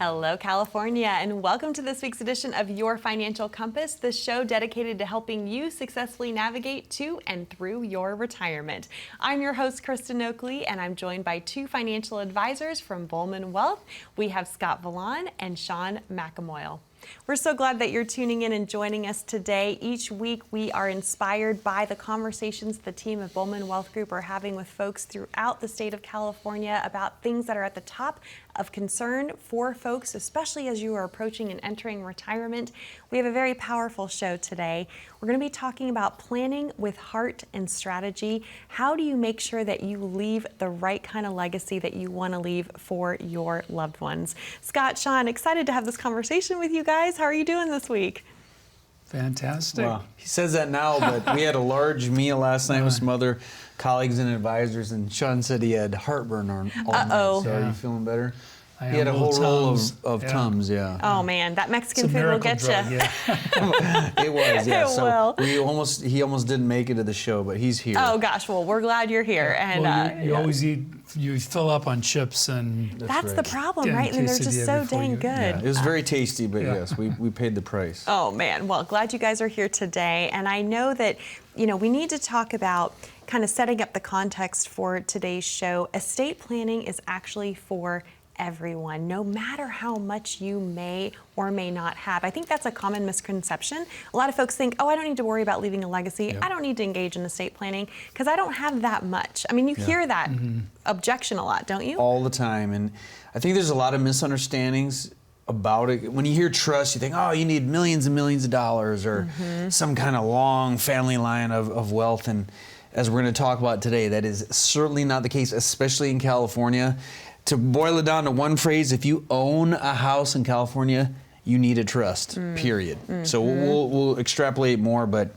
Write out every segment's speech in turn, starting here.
Hello, California, and welcome to this week's edition of Your Financial Compass, the show dedicated to helping you successfully navigate to and through your retirement. I'm your host, Kristen Oakley, and I'm joined by two financial advisors from Bulman Wealth. We have Scott Bulman and Sean McAmoyle. We're so glad that you're tuning in and joining us today. Each week, we are inspired by the conversations the team of Bulman Wealth Group are having with folks throughout the state of California about things that are at the top of concern for folks, especially as you are approaching and entering retirement. We have a very powerful show today. We're going to be talking about planning with heart and strategy. How do you make sure that you leave the right kind of legacy that you want to leave for your loved ones? Scott, Sean, excited to have this conversation with you guys. How are you doing this week? Fantastic. Well, he says that now, but we had a large meal last night with some other colleagues and advisors, and Sean said he had heartburn all night. So are you feeling better? He had a whole roll of Tums, yeah. Oh man, that Mexican food will get drug, you. Yeah. It was, yeah. It So will. he almost didn't make it to the show, but he's here. Oh gosh, well, we're glad you're here. And Well, you always eat, you fill up on chips and... that's right. the problem, Yeah, right? And they're just quesadilla so before dang you- good. Yeah, it was very tasty, but yes, we paid the price. Oh man, well, glad you guys are here today. And I know that, we need to talk about kind of setting up the context for today's show. Estate planning is actually for everyone, no matter how much you may or may not have. I think that's a common misconception. A lot of folks think, oh, I don't need to worry about leaving a legacy. Yep. I don't need to engage in estate planning because I don't have that much. I mean, you hear that objection a lot, don't you? All the time, and I think there's a lot of misunderstandings about it. When you hear trust, you think, oh, you need millions and millions of dollars or some kind of long family line of wealth. And as we're going to talk about today, that is certainly not the case, especially in California. To boil it down to one phrase, if you own a house in California, you need a trust, period. So we'll extrapolate more, but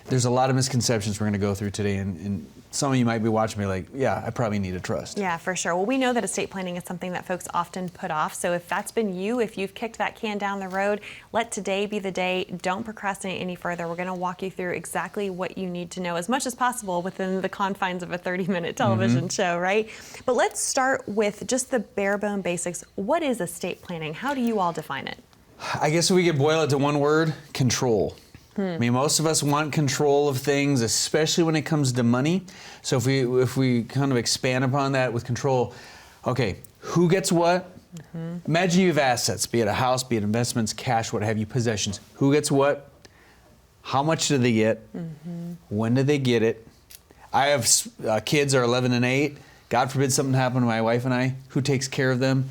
there's a lot of misconceptions we're going to go through today, and some of you might be watching me like, yeah, I probably need a trust. Yeah, for sure. Well, we know that estate planning is something that folks often put off. So if that's been you, if you've kicked that can down the road, let today be the day. Don't procrastinate any further. We're going to walk you through exactly what you need to know as much as possible within the confines of a 30-minute television show, right? But let's start with just the bare bone basics. What is estate planning? How do you all define it? I guess we could boil it to one word: control. I mean, most of us want control of things, especially when it comes to money. So if we kind of expand upon that with control, okay, who gets what? Imagine you have assets, be it a house, be it investments, cash, what have you, possessions. Who gets what? How much do they get? When do they get it? I have kids are 11 and 8. God forbid something happened to my wife and I. Who takes care of them?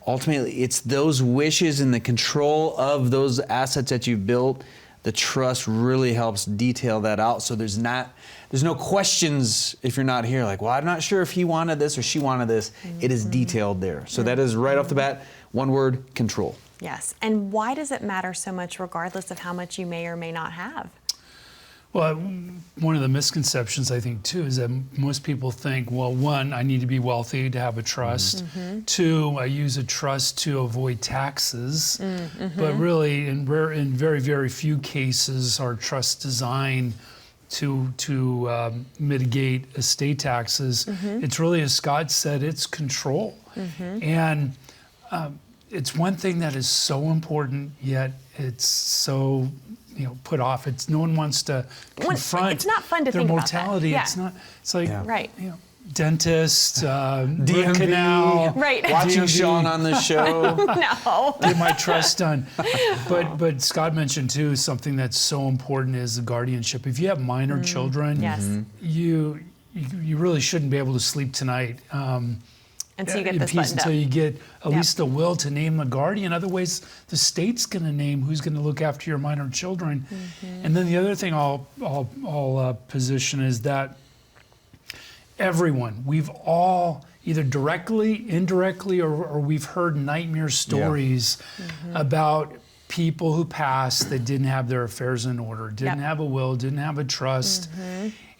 Ultimately, it's those wishes and the control of those assets that you've built. The trust really helps detail that out, so there's no questions if you're not here, like, well, I'm not sure if he wanted this or she wanted this. It is detailed there. So that is right off the bat, one word: control. Yes. And why does it matter so much regardless of how much you may or may not have? Well, one of the misconceptions, I think, too, is that most people think, well, one, I need to be wealthy to have a trust. Two, I use a trust to avoid taxes. But really, in very, very few cases are trusts designed to mitigate estate taxes. It's really, as Scott said, it's control. And it's one thing that is so important, yet it's so put off. It's no one wants to confront it's not fun to their think mortality. about that. Yeah. It's like Right. Dentist, root DMV, canal, Right. watching DMV. Sean on the show. No. Get my trust done. But Scott mentioned too, something that's so important is the guardianship. If you have minor children, Yes. you really shouldn't be able to sleep tonight. Until you get in this peace, buttoned up. until you get at least the will to name the guardian. Otherwise, the state's going to name who's going to look after your minor children. And then the other thing I'll position is that everyone, we've all either directly, indirectly, or we've heard nightmare stories about people who passed that didn't have their affairs in order, didn't have a will, didn't have a trust.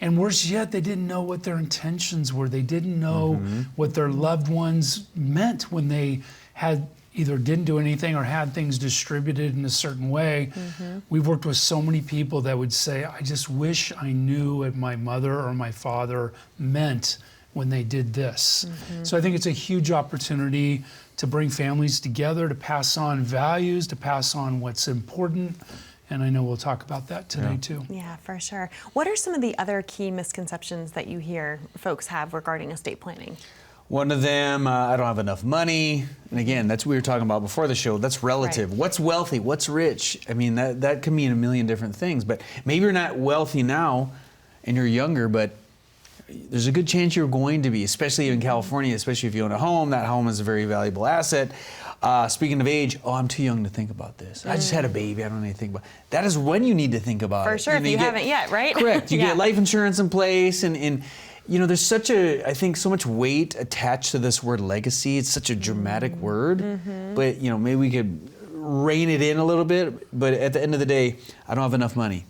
And worse yet, they didn't know what their intentions were. They didn't know what their loved ones meant when they had either didn't do anything or had things distributed in a certain way. We've worked with so many people that would say, I just wish I knew what my mother or my father meant when they did this. So I think it's a huge opportunity to bring families together, to pass on values, to pass on what's important. And I know we'll talk about that today too. Yeah, for sure. What are some of the other key misconceptions that you hear folks have regarding estate planning? One of them, I don't have enough money. And again, that's what we were talking about before the show. That's relative. Right. What's wealthy? What's rich? I mean, that can mean a million different things. But maybe you're not wealthy now and you're younger, but there's a good chance you're going to be, especially in California, especially if you own a home. That home is a very valuable asset. Speaking of age, I'm too young to think about this. I just had a baby. I don't need to think about it. That is when you need to think about it. For sure, if you haven't yet, right? Correct. You get life insurance in place, and you know, there's such I think so much weight attached to this word legacy. It's such a dramatic word, but you know, maybe we could rein it in a little bit. But at the end of the day, I don't have enough money.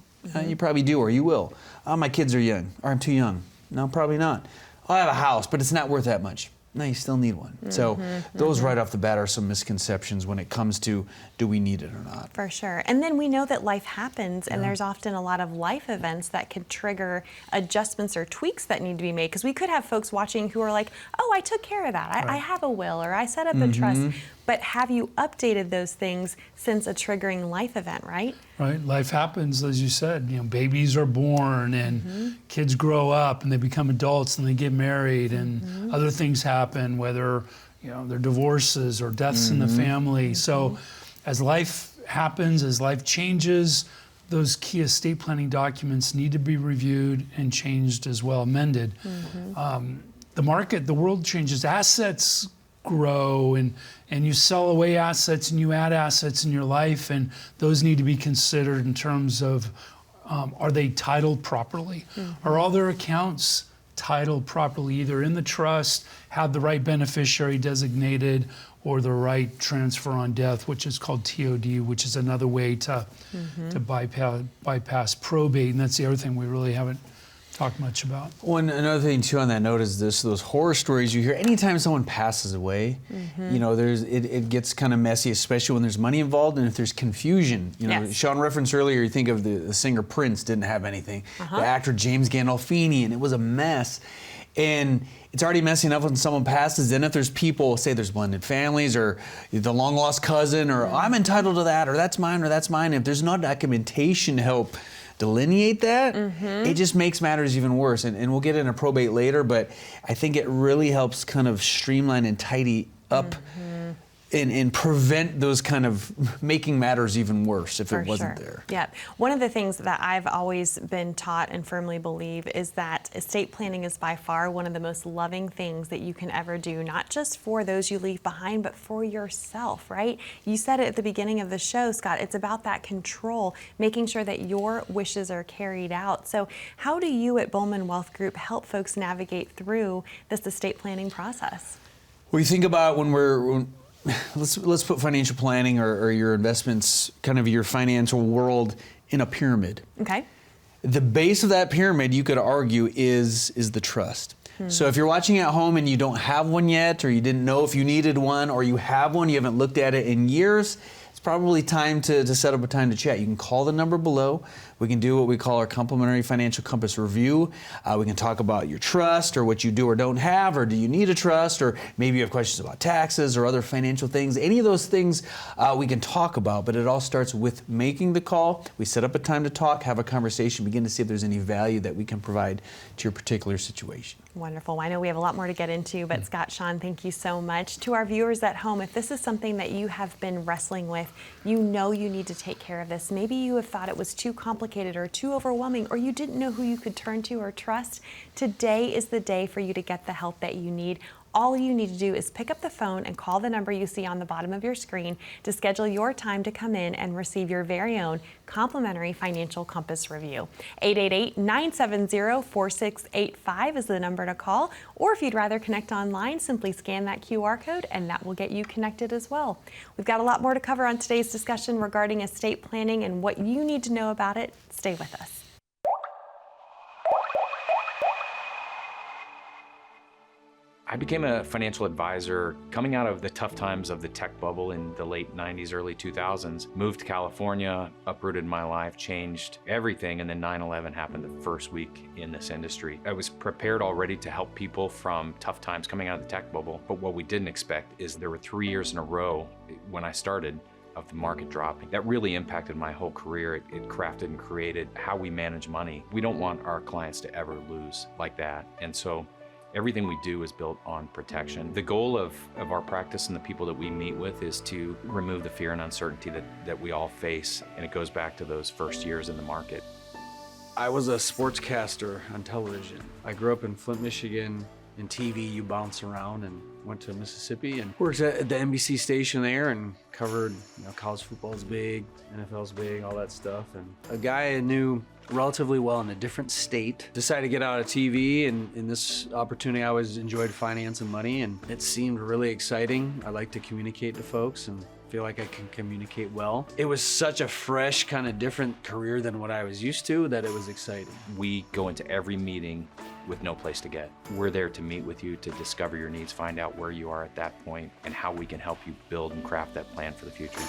You probably do, or you will. My kids are young, or I'm too young. No, probably not. I have a house, but it's not worth that much. No, you still need one. So those right off the bat are some misconceptions when it comes to, do we need it or not? For sure. And then we know that life happens, and there's often a lot of life events that could trigger adjustments or tweaks that need to be made. Because we could have folks watching who are like, oh, I took care of that. I have a will, or I set up a trust. But have you updated those things since a triggering life event, right? Right. Life happens, as you said. You know, babies are born, and kids grow up, and they become adults, and they get married, and other things happen, whether you know they're divorces or deaths in the family. So, as life happens, as life changes, those key estate planning documents need to be reviewed and changed as well, amended. The market, the world changes, assets grow, and you sell away assets and you add assets in your life, and those need to be considered in terms of are they titled properly? Are all their accounts titled properly, either in the trust, have the right beneficiary designated, or the right transfer on death, which is called TOD, which is another way to bypass probate. And that's the other thing we really haven't talked much about. Another thing too on that note is those horror stories you hear anytime someone passes away. You know, it gets kind of messy, especially when there's money involved and if there's confusion. You know, Sean referenced earlier, you think of the singer Prince didn't have anything. The actor James Gandolfini, and it was a mess. And it's already messy enough when someone passes. Then if there's people, say there's blended families, or the long lost cousin, or I'm entitled to that, or that's mine, or that's mine. If there's no documentation to help delineate that, it just makes matters even worse. And we'll get into probate later, but I think it really helps kind of streamline and tidy up and prevent those kind of making matters even worse if it wasn't there. Yeah. One of the things that I've always been taught and firmly believe is that estate planning is by far one of the most loving things that you can ever do, not just for those you leave behind, but for yourself, right? You said it at the beginning of the show, Scott, it's about that control, making sure that your wishes are carried out. So how do you at Bulman Wealth Group help folks navigate through this estate planning process? Well, you think about let's put financial planning or your investments, kind of your financial world, in a pyramid. Okay. The base of that pyramid, you could argue, is the trust. So if you're watching at home and you don't have one yet, or you didn't know if you needed one, or you have one, you haven't looked at it in years, it's probably time to set up a time to chat. You can call the number below. We can do what we call our complimentary financial compass review. We can talk about your trust, or what you do or don't have, or do you need a trust, or maybe you have questions about taxes or other financial things. Any of those things we can talk about, but it all starts with making the call. We set up a time to talk, have a conversation, begin to see if there's any value that we can provide to your particular situation. Wonderful. I know we have a lot more to get into, but Scott, Sean, thank you so much. To our viewers at home, if this is something that you have been wrestling with, you know you need to take care of this. Maybe you have thought it was too complicated or too overwhelming, or you didn't know who you could turn to or trust. Today is the day for you to get the help that you need. All you need to do is pick up the phone and call the number you see on the bottom of your screen to schedule your time to come in and receive your very own complimentary financial compass review. 888-970-4685 is the number to call, or if you'd rather connect online, simply scan that QR code and that will get you connected as well. We've got a lot more to cover on today's discussion regarding estate planning and what you need to know about it. Stay with us. I became a financial advisor coming out of the tough times of the tech bubble in the late 90s, early 2000s. Moved to California, uprooted my life, changed everything, and then 9/11 happened the first week in this industry. I was prepared already to help people from tough times coming out of the tech bubble, but what we didn't expect is there were 3 years in a row when I started of the market dropping. That really impacted my whole career. It crafted and created how we manage money. We don't want our clients to ever lose like that. And so everything we do is built on protection. The goal of our practice and the people that we meet with is to remove the fear and uncertainty that we all face. And it goes back to those first years in the market. I was a sportscaster on television. I grew up in Flint, Michigan. In TV, you bounce around, and went to Mississippi and worked at the NBC station there and covered, college football's big, NFL's big, all that stuff. And a guy I knew relatively well in a different state decided to get out of TV, and in this opportunity, I always enjoyed finance and money, and it seemed really exciting. I like to communicate to folks and feel like I can communicate well. It was such a fresh, kind of different career than what I was used to that it was exciting. We go into every meeting with no place to get. We're there to meet with you, to discover your needs, find out where you are at that point, and how we can help you build and craft that plan for the future.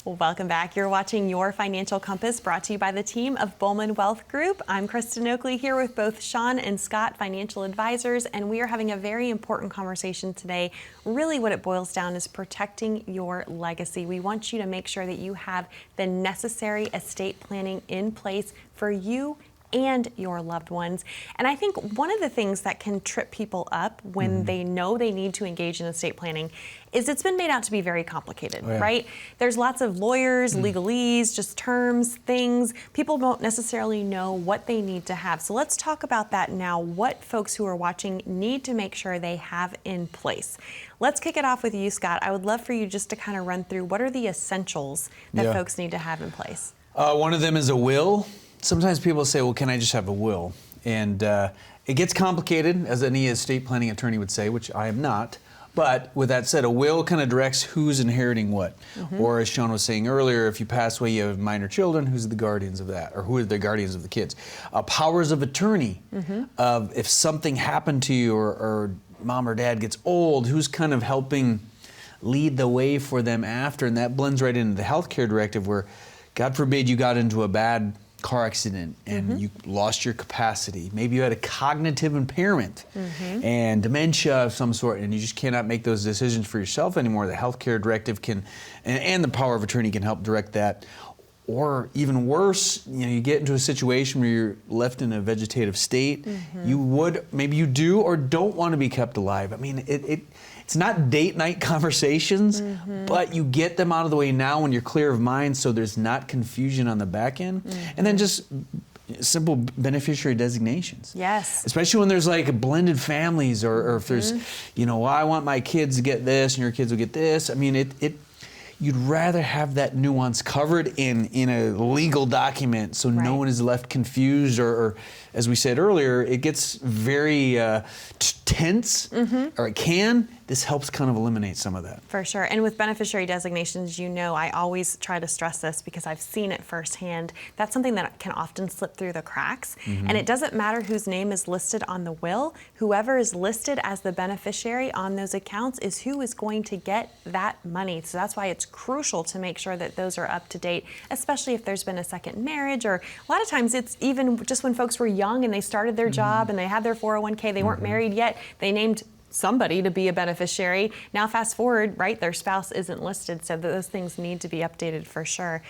Well, welcome back. You're watching Your Financial Compass, brought to you by the team of Bulman Wealth Group. I'm Kristen Oakley here with both Sean and Scott, financial advisors, and we are having a very important conversation today. Really what it boils down is protecting your legacy. We want you to make sure that you have the necessary estate planning in place for you and your loved ones. And I think one of the things that can trip people up when they know they need to engage in estate planning is it's been made out to be very complicated, right? There's lots of lawyers, legalese, just terms, things. People don't necessarily know what they need to have. So let's talk about that now, what folks who are watching need to make sure they have in place. Let's kick it off with you, Scott. I would love for you just to kind of run through what are the essentials that folks need to have in place. One of them is a will. Sometimes people say, well, can I just have a will? And it gets complicated, as any estate planning attorney would say, which I am not. But with that said, a will kind of directs who's inheriting what. Or as Sean was saying earlier, if you pass away, you have minor children, who's the guardians of that? Or who are the guardians of the kids? Powers of attorney, if something happened to you or mom or dad gets old, who's kind of helping lead the way for them after? And that blends right into the healthcare directive where, God forbid, you got into a bad car accident and you lost your capacity. Maybe you had a cognitive impairment and dementia of some sort, and you just cannot make those decisions for yourself anymore. The healthcare directive can, and the power of attorney can help direct that. Or even worse, you get into a situation where you're left in a vegetative state. Maybe you do or don't want to be kept alive. I mean, it's not date night conversations, but you get them out of the way now when you're clear of mind, so there's not confusion on the back end. And then just simple beneficiary designations. Yes. Especially when there's like blended families, or if there's, well, I want my kids to get this and your kids will get this. I mean, you'd rather have that nuance covered in a legal document so no one is left confused or as we said earlier, it gets very tense, or it can. This helps kind of eliminate some of that. For sure. And with beneficiary designations, I always try to stress this because I've seen it firsthand. That's something that can often slip through the cracks. And it doesn't matter whose name is listed on the will. Whoever is listed as the beneficiary on those accounts is who is going to get that money. So that's why it's crucial to make sure that those are up to date, especially if there's been a second marriage, or a lot of times it's even just when folks were young and they started their job and they had their 401k, they weren't married yet, they named somebody to be a beneficiary. Now fast forward, their spouse isn't listed, so those things need to be updated for sure.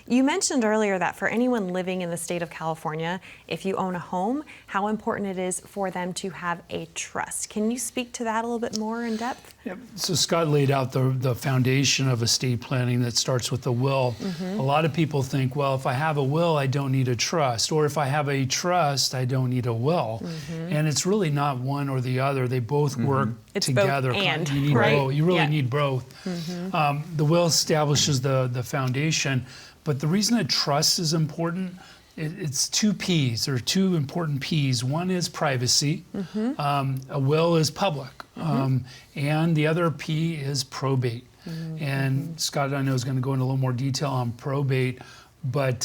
You mentioned earlier that for anyone living in the state of California, if you own a home, how important it is for them to have a trust. Can you speak to that a little bit more in depth? Yep. So Scott laid out the foundation of estate planning that starts with the will. A lot of people think, well, if I have a will, I don't need a trust. Or if I have a trust, I don't need a will. And it's really not one or the other. They both work together. Both and, you need both. You really need both. The will establishes the foundation. But the reason a trust is important, it's two P's, or two important P's. One is privacy. A will is public. And the other P is probate. And Scott, I know, is going to go into a little more detail on probate, but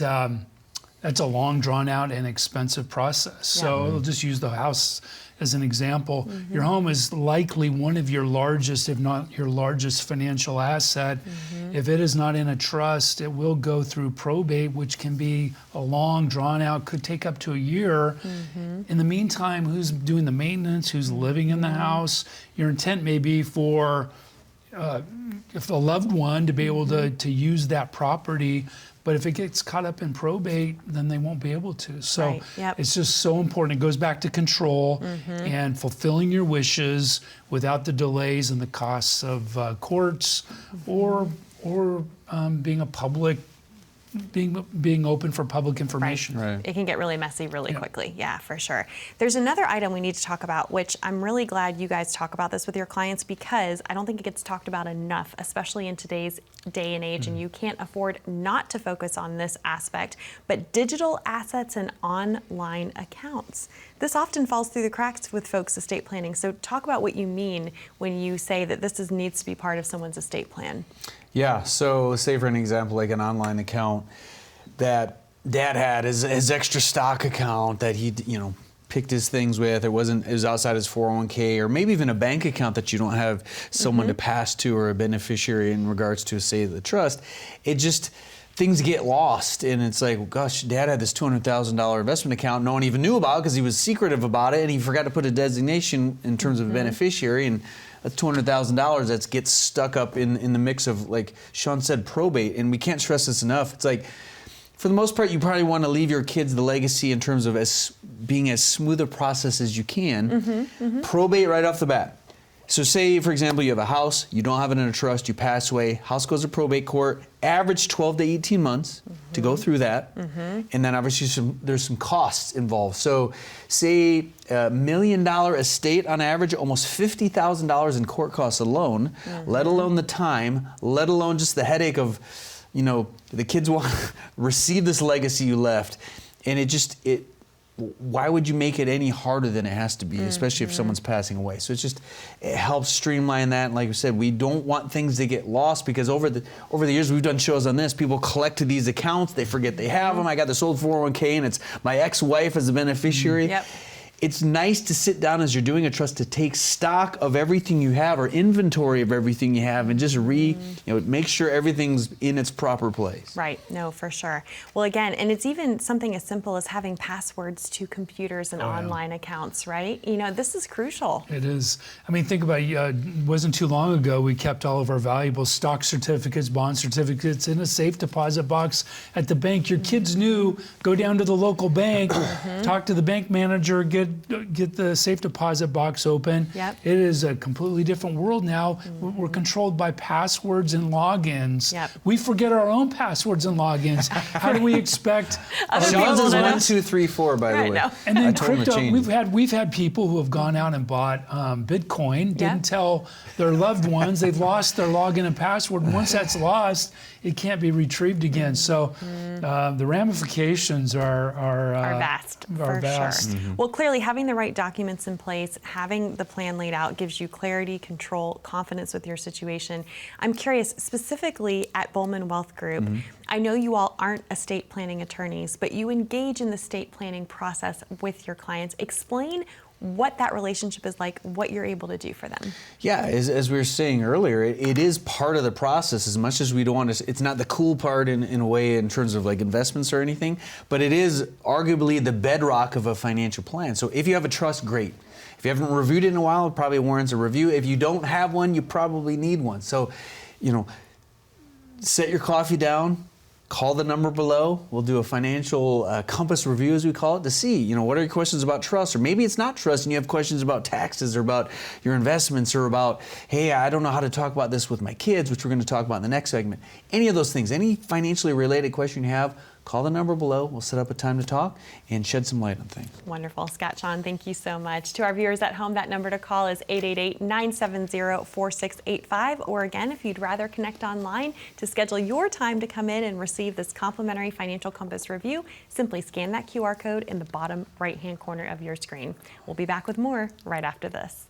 that's a long, drawn out, and expensive process. So I'll just use the house as an example. Your home is likely one of your largest, if not your largest financial asset. If it is not in a trust, it will go through probate, which can be a long, drawn out, could take up to a year. In the meantime, who's doing the maintenance, who's living in the house? Your intent may be for if a loved one to be able to use that property, but if it gets caught up in probate, then they won't be able to. So it's just so important. It goes back to control and fulfilling your wishes without the delays and the costs of courts or being a public, being open for public information. Right. It can get really messy really quickly. Yeah, for sure. There's another item we need to talk about, which I'm really glad you guys talk about this with your clients, because I don't think it gets talked about enough, especially in today's day and age, and you can't afford not to focus on this aspect, but digital assets and online accounts. This often falls through the cracks with folks' estate planning. So talk about what you mean when you say that this needs to be part of someone's estate plan. Yeah, so say for an example, like an online account that Dad had, his extra stock account that he, picked his things with. It was outside his 401k, or maybe even a bank account that you don't have someone to pass to or a beneficiary in regards to, say, the trust. It just, things get lost, and it's like, gosh, Dad had this $200,000 investment account no one even knew about because he was secretive about it, and he forgot to put a designation in terms of a beneficiary, and that's $200,000 that gets stuck up in the mix of, like Sean said, probate. And we can't stress this enough. It's like, for the most part, you probably want to leave your kids the legacy in terms of being as smooth a process as you can. Probate right off the bat. So say, for example, you have a house, you don't have it in a trust, you pass away, house goes to probate court, average 12 to 18 months to go through that. And then obviously there's some costs involved. So say $1 million estate on average, almost $50,000 in court costs alone, let alone the time, let alone just the headache of, the kids want to receive this legacy you left. And why would you make it any harder than it has to be, especially if someone's passing away? So it helps streamline that. And like I said, we don't want things to get lost, because over the years we've done shows on this, people collect these accounts, they forget they have them. I got this old 401k and it's my ex-wife as a beneficiary. It's nice to sit down as you're doing a trust to take stock of everything you have, or inventory of everything you have, and just make sure everything's in its proper place. Right, no, for sure. Well, again, and it's even something as simple as having passwords to computers and online accounts, right? This is crucial. It is. I mean, think about it. It wasn't too long ago we kept all of our valuable stock certificates, bond certificates in a safe deposit box at the bank. Your kids knew, go down to the local bank, talk to the bank manager, get the safe deposit box open. It is a completely different world now. We're controlled by passwords and logins. We forget our own passwords and logins. How do we expect Sean's is 1, 2, 3, 4, by the way. No. And then crypto, we've had people who have gone out and bought Bitcoin, didn't tell their loved ones, they've lost their login and password. And once that's lost, it can't be retrieved again. So the ramifications are vast, for sure. Well, clearly having the right documents in place, having the plan laid out gives you clarity, control, confidence with your situation. I'm curious, specifically at Bulman Wealth Group, I know you all aren't estate planning attorneys, but you engage in the estate planning process with your clients. Explain what that relationship is like, what you're able to do for them. Yeah, as we were saying earlier, it is part of the process, as much as we don't want to, it's not the cool part in a way in terms of like investments or anything, but it is arguably the bedrock of a financial plan. So if you have a trust, great. If you haven't reviewed it in a while, it probably warrants a review. If you don't have one, you probably need one. So, set your coffee down, call the number below. We'll do a financial compass review, as we call it, to see, what are your questions about trust? Or maybe it's not trust and you have questions about taxes or about your investments or about, hey, I don't know how to talk about this with my kids, which we're going to talk about in the next segment. Any of those things, any financially related question you have, call the number below. We'll set up a time to talk and shed some light on things. Wonderful. Scott, Sean, thank you so much. To our viewers at home, that number to call is 888-970-4685. Or again, if you'd rather connect online to schedule your time to come in and receive this complimentary Financial Compass review, simply scan that QR code in the bottom right-hand corner of your screen. We'll be back with more right after this.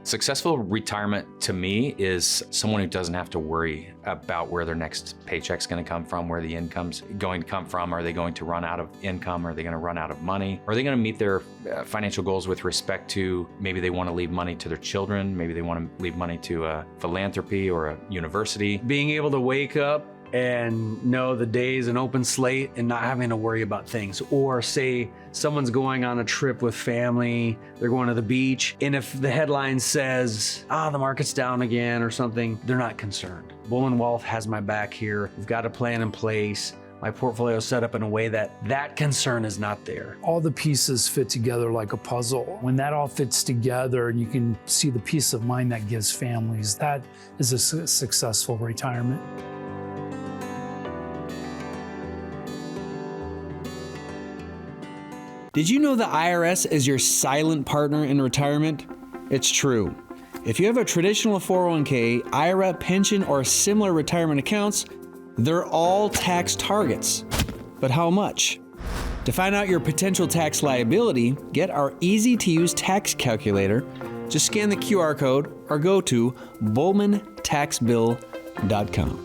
Successful retirement to me is someone who doesn't have to worry about where their next paycheck's going to come from, where the income's going to come from. Are they going to run out of income? Are they going to run out of money? Are they going to meet their financial goals with respect to maybe they want to leave money to their children? Maybe they want to leave money to a philanthropy or a university. Being able to wake up and know the day's an open slate and not having to worry about things. Or say someone's going on a trip with family, they're going to the beach, and if the headline says, the market's down again or something, they're not concerned. Bulman Wealth has my back here. We've got a plan in place. My portfolio is set up in a way that concern is not there. All the pieces fit together like a puzzle. When that all fits together and you can see the peace of mind that gives families, that is a successful retirement. Did you know the IRS is your silent partner in retirement? It's true. If you have a traditional 401k, IRA, pension, or similar retirement accounts, they're all tax targets. But how much? To find out your potential tax liability, get our easy-to-use tax calculator. Just scan the QR code or go to bulmantaxbill.com.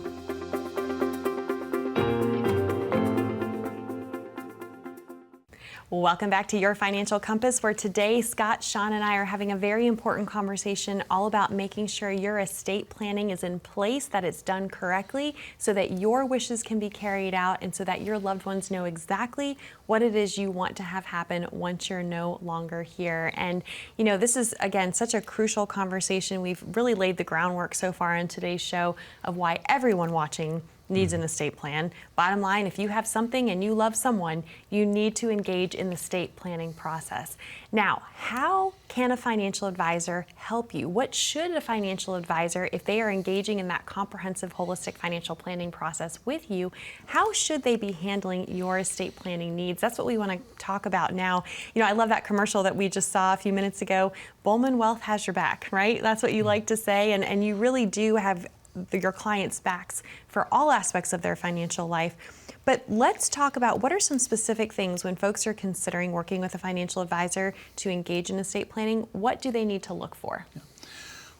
Welcome back to Your Financial Compass, where today Scott, Sean, and I are having a very important conversation all about making sure your estate planning is in place, that it's done correctly, so that your wishes can be carried out and so that your loved ones know exactly what it is you want to have happen once you're no longer here. And, you know, this is, again, such a crucial conversation. We've really laid the groundwork so far in today's show of why everyone watching needs an estate plan. Bottom line, if you have something and you love someone, you need to engage in the estate planning process. Now, how can a financial advisor help you? What should a financial advisor, if they are engaging in that comprehensive, holistic financial planning process with you, how should they be handling your estate planning needs? That's what we want to talk about now. You know, I love that commercial that we just saw a few minutes ago. Bulman Wealth has your back, right? That's what you like to say, and you really do have your clients' backs for all aspects of their financial life. But let's talk about what are some specific things when folks are considering working with a financial advisor to engage in estate planning. What do they need to look for?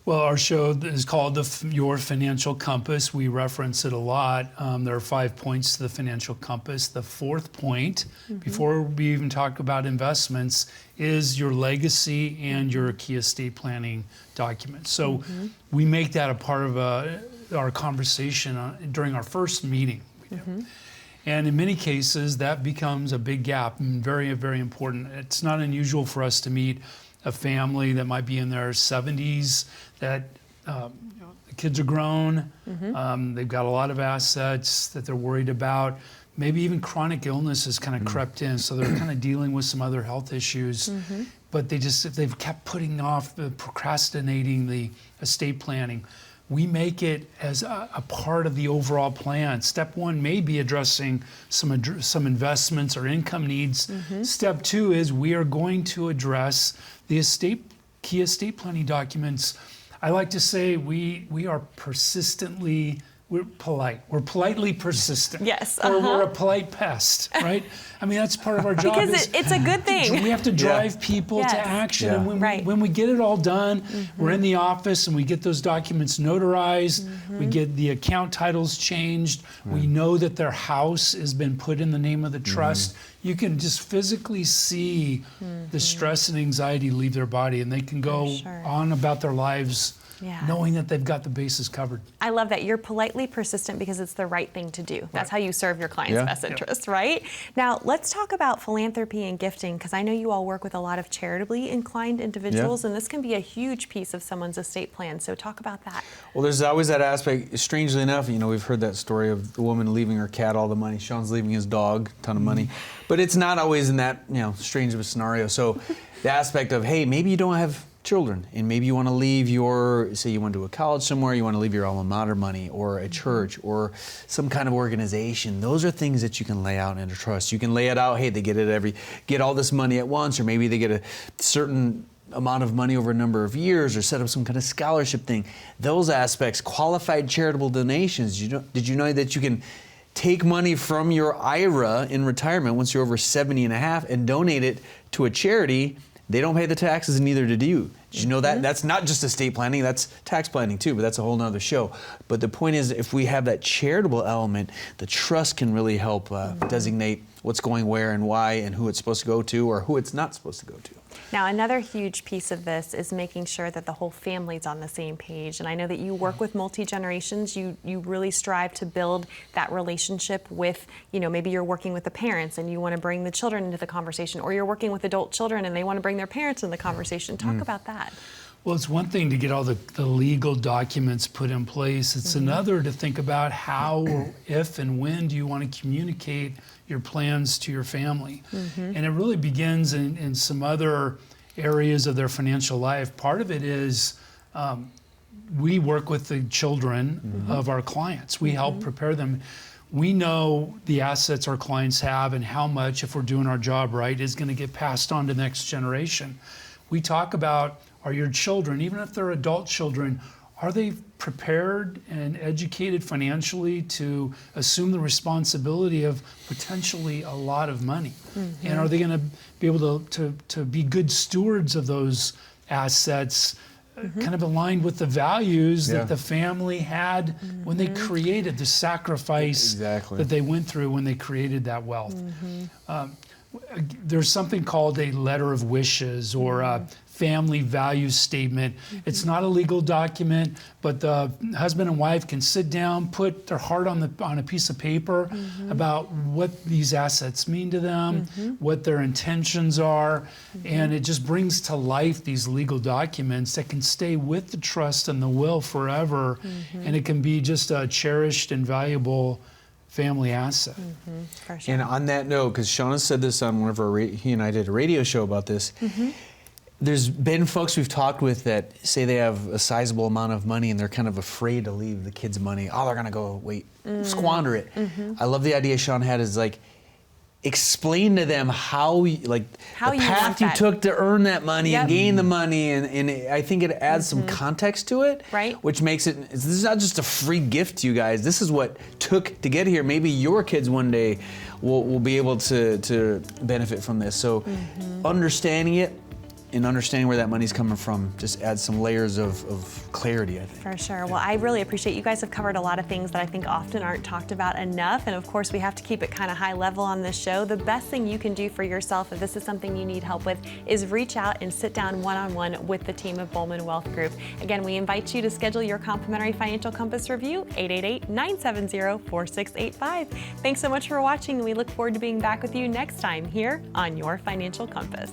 Well, our show is called Your Financial Compass. We reference it a lot. There are 5 points to the financial compass. The fourth point, before we even talk about investments, is your legacy and your key estate planning documents. So we make that a part of our conversation during our first meeting. And in many cases, that becomes a big gap and very, very important. It's not unusual for us to meet a family that might be in their 70s, that the kids are grown, they've got a lot of assets that they're worried about. Maybe even chronic illness has kind of crept in, so they're kind of dealing with some other health issues. But they've kept putting off, procrastinating the estate planning. We make it as a part of the overall plan. Step one may be addressing some investments or income needs. Step two is we are going to address the key estate planning documents. I like to say we are we're polite. We're politely persistent. Yes. Or we're a polite pest, right? I mean, that's part of our job. Because it's a good thing. We have to drive people to action. Yeah. And when we get it all done, we're in the office and we get those documents notarized, we get the account titles changed, we know that their house has been put in the name of the trust. You can just physically see the stress and anxiety leave their body, and they can go on about their lives knowing that they've got the bases covered. I love that. You're politely persistent because it's the right thing to do. That's how you serve your client's best interests, right? Now, let's talk about philanthropy and gifting, because I know you all work with a lot of charitably inclined individuals, and this can be a huge piece of someone's estate plan. So talk about that. Well, there's always that aspect. Strangely enough, you know, we've heard that story of the woman leaving her cat all the money. Sean's leaving his dog a ton of money. But it's not always in that, you know, strange of a scenario. So the aspect of, hey, maybe you don't have children, and maybe you want to leave say you went to a college somewhere, you want to leave your alma mater money, or a church, or some kind of organization. Those are things that you can lay out in a trust. You can lay it out, hey, they get all this money at once, or maybe they get a certain amount of money over a number of years, or set up some kind of scholarship thing. Those aspects, qualified charitable donations. Did you know that you can take money from your IRA in retirement once you're over 70 and a half and donate it to a charity They don't pay the taxes, and neither did you. Did you know that? That's not just estate planning, that's tax planning too, but that's a whole nother show. But the point is, if we have that charitable element, the trust can really help designate what's going where and why and who it's supposed to go to or who it's not supposed to go to. Now, another huge piece of this is making sure that the whole family's on the same page. And I know that you work with multi-generations. You really strive to build that relationship with, maybe you're working with the parents and you want to bring the children into the conversation, or you're working with adult children and they want to bring their parents in the conversation. Talk about that. Well, it's one thing to get all the legal documents put in place. It's another to think about how or if and when do you want to communicate your plans to your family. And it really begins in some other areas of their financial life. Part of it is we work with the children of our clients. We help prepare them. We know the assets our clients have and how much, if we're doing our job right, is going to get passed on to the next generation. We talk about, are your children, even if they're adult children, are they prepared and educated financially to assume the responsibility of potentially a lot of money? And are they going to be able to be good stewards of those assets, kind of aligned with the values that the family had when they created the sacrifice that they went through when they created that wealth? There's something called a letter of wishes or a family values statement. It's not a legal document, but the husband and wife can sit down, put their heart on a piece of paper about what these assets mean to them, what their intentions are, and it just brings to life these legal documents that can stay with the trust and the will forever, and it can be just a cherished and valuable family asset. For sure. And on that note, because Shauna said this on one of our, he and I did a radio show about this, there's been folks we've talked with that say they have a sizable amount of money and they're kind of afraid to leave the kids money. Oh, they're gonna go squander it. I love the idea Sean had is like, explain to them how the path you took to earn that money and gain the money, and I think it adds some context to it, which makes it, this is not just a free gift to you guys, this is what took to get here. Maybe your kids one day will be able to benefit from this. So understanding it and understanding where that money's coming from just adds some layers of clarity, I think. For sure. Well, I really appreciate you guys have covered a lot of things that I think often aren't talked about enough. And of course, we have to keep it kind of high level on this show. The best thing you can do for yourself, if this is something you need help with, is reach out and sit down one-on-one with the team of Bulman Wealth Group. Again, we invite you to schedule your complimentary financial compass review, 888-970-4685. Thanks so much for watching, and we look forward to being back with you next time here on Your Financial Compass.